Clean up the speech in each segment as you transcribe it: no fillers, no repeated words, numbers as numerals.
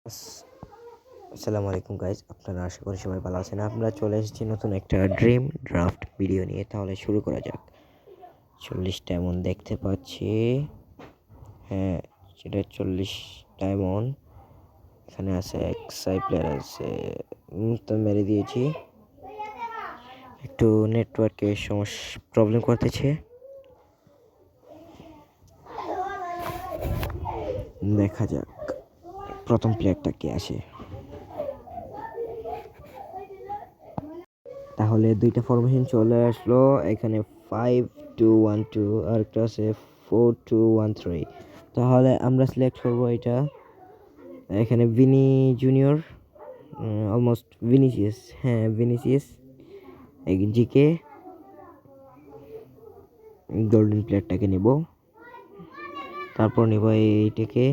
আসসালামু আলাইকুম গাইজ, আপনারা আশা করি সবাই ভালো আছেন। আমরা চলে এসেছি নতুন একটা ড্রিম ড্রাফট ভিডিও নিয়ে। তাহলে শুরু করা যাক। 40টা এমন দেখতে পাচ্ছি। হ্যাঁ, সেটা 40টা এমন। এখানে আছে এক্সাই প্লেয়ার আছে, তো মেরে দিয়েছি। একটু নেটওয়ার্কের সমস্যা প্রবলেম করতেছে। দেখা যাক প্রথম প্লেয়ারটা কে আসে। তাহলে দুইটা ফরমেশন চলে আসলো। এখানে 5-2-1-2 আর একটা আছে 4-2-1-3। তাহলে আমরা সিলেক্ট করব এটা। এখানে ভিনি জুনিয়র, অলমোস্ট ভিনিসিয়াস। হ্যাঁ, ভিনিসিয়াস জিকে গোল্ডেন প্লেয়ারটাকে নেব। তারপর নেব এইটাকে,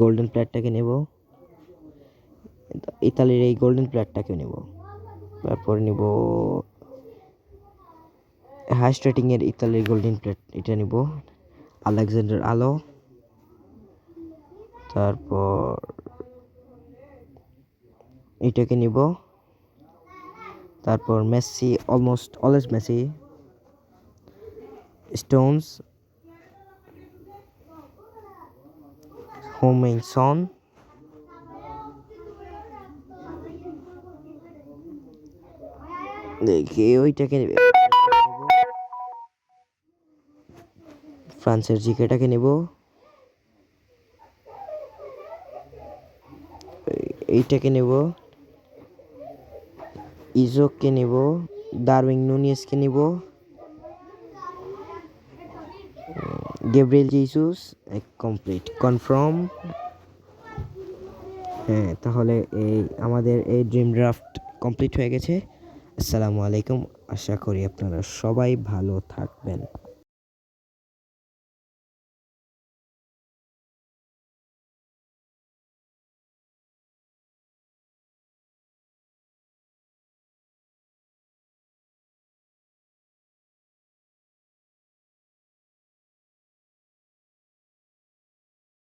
গোল্ডেন প্লেয়ারটাকে নেব। ইতালির এই গোল্ডেন প্লেয়ারটাকে নেব। তারপর নেব হাইস্ট রেটিং এর ইতালির গোল্ডেন প্লেট, এটা নিব আলেকজান্ডার আলো। তারপর এটাকে নিব। তারপর Messi, almost always Messi. Stones, হোমিং সন। দেখি ওইটাকে নেব। ফ্রান্সের জিকেটাকে নেব। এইটাকে নেব। ইজোককে নেব। ডারউইন নুনিয়েসকে নেব। Gabriel জিসুস complete confirm. হ্যাঁ, তাহলে আমাদের এই ড্রিম ড্রাফট কমপ্লিট হয়ে গেছে। আসসালামু আলাইকুম। আশা করি আপনারা সবাই ভালো থাকবেন।